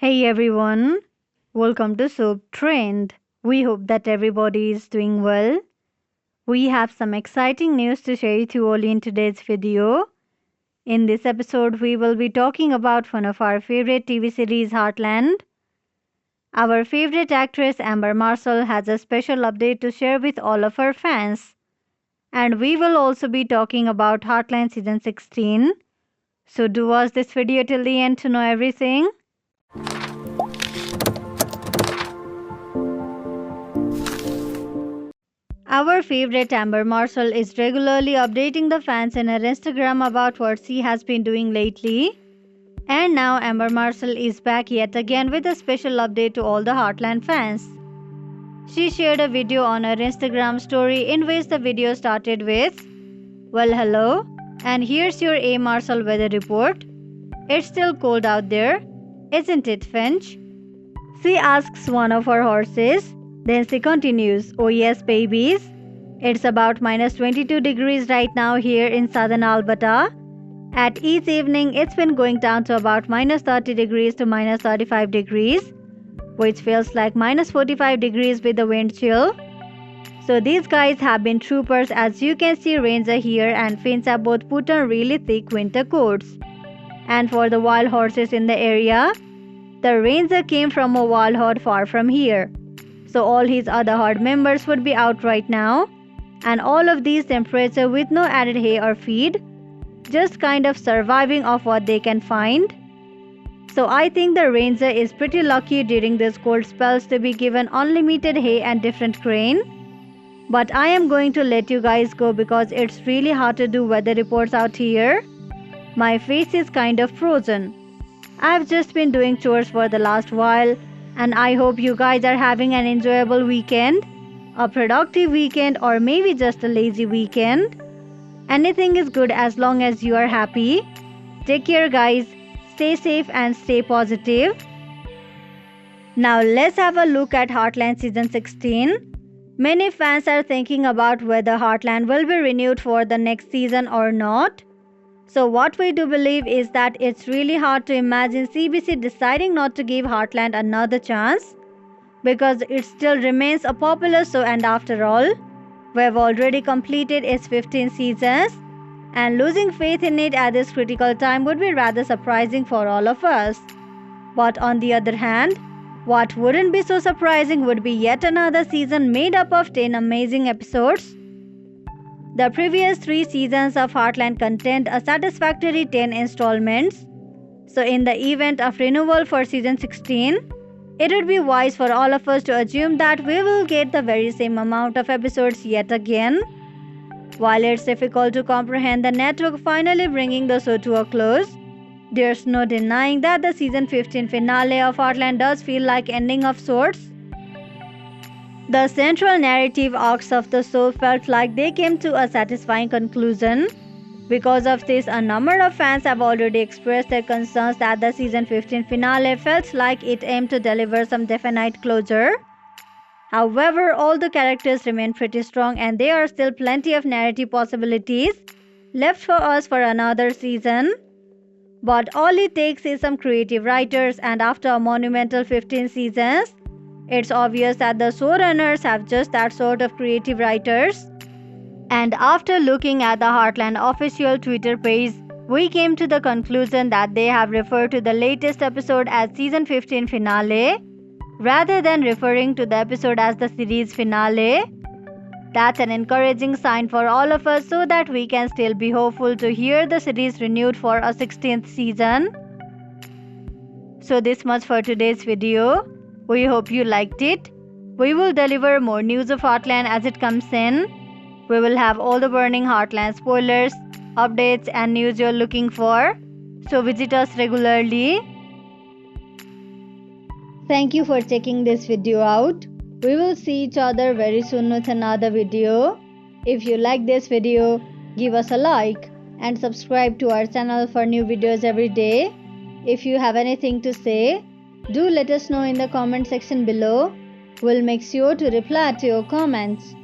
Hey everyone, welcome to Soap Trend. We hope that everybody is doing well. We have some exciting news to share with you all in today's video. In this episode, we will be talking about one of our favorite TV series, Heartland. Our favorite actress, Amber Marshall, has a special update to share with all of her fans. And we will also be talking about Heartland Season 16. So do watch this video till the end to know everything. Our favorite Amber Marshall is regularly updating the fans in her Instagram about what she has been doing lately. And now Amber Marshall is back yet again with a special update to all the Heartland fans. She shared a video on her Instagram story in which the video started with, "Well, hello, and here's your A. Marshall weather report. It's still cold out there, isn't it, Finch?" She asks one of her horses. Then she continues, "Oh yes, babies. It's about minus 22 degrees right now here in southern Alberta. At each evening, it's been going down to about minus 30 degrees to minus 35 degrees, which feels like minus 45 degrees with the wind chill. So these guys have been troopers. As you can see, Ranger here and Finch have both put on really thick winter coats. And for the wild horses in the area, the Ranger came from a wild herd far from here. So all his other herd members would be out right now. And all of these temperature with no added hay or feed, just kind of surviving off what they can find. So I think the Ranger is pretty lucky during these cold spells to be given unlimited hay and different grain. But I am going to let you guys go because it's really hard to do weather reports out here. My face is kind of frozen. I've just been doing chores for the last while, and I hope you guys are having an enjoyable weekend, a productive weekend, or maybe just a lazy weekend. Anything is good as long as you are happy. Take care, guys. Stay safe and stay positive. Now let's have a look at Heartland Season 16. Many fans are thinking about whether Heartland will be renewed for the next season or not. So what we do believe is that it's really hard to imagine CBC deciding not to give Heartland another chance, because it still remains a popular show, and after all, we've already completed its 15 seasons, and losing faith in it at this critical time would be rather surprising for all of us. But on the other hand, what wouldn't be so surprising would be yet another season made up of 10 amazing episodes. The previous 3 seasons of Heartland contained a satisfactory 10 installments. So in the event of renewal for season 16, it would be wise for all of us to assume that we will get the very same amount of episodes yet again. While it's difficult to comprehend the network finally bringing the show to a close, there's no denying that the season 15 finale of Heartland does feel like ending of sorts. The central narrative arcs of the show felt like they came to a satisfying conclusion. Because of this, a number of fans have already expressed their concerns that the season 15 finale felt like it aimed to deliver some definite closure. However, all the characters remain pretty strong and there are still plenty of narrative possibilities left for us for another season. But all it takes is some creative writers, and after a monumental 15 seasons, it's obvious that the showrunners have just that sort of creative writers. And after looking at the Heartland official Twitter page, we came to the conclusion that they have referred to the latest episode as season 15 finale, rather than referring to the episode as the series finale. That's an encouraging sign for all of us so that we can still be hopeful to hear the series renewed for a 16th season. So this much for today's video. We hope you liked it. We will deliver more news of Heartland as it comes in. We will have all the burning Heartland spoilers, updates and news you're looking for. So visit us regularly. Thank you for checking this video out. We will see each other very soon with another video. If you like this video, give us a like and subscribe to our channel for new videos every day. If you have anything to say, do let us know in the comment section below. We'll make sure to reply to your comments.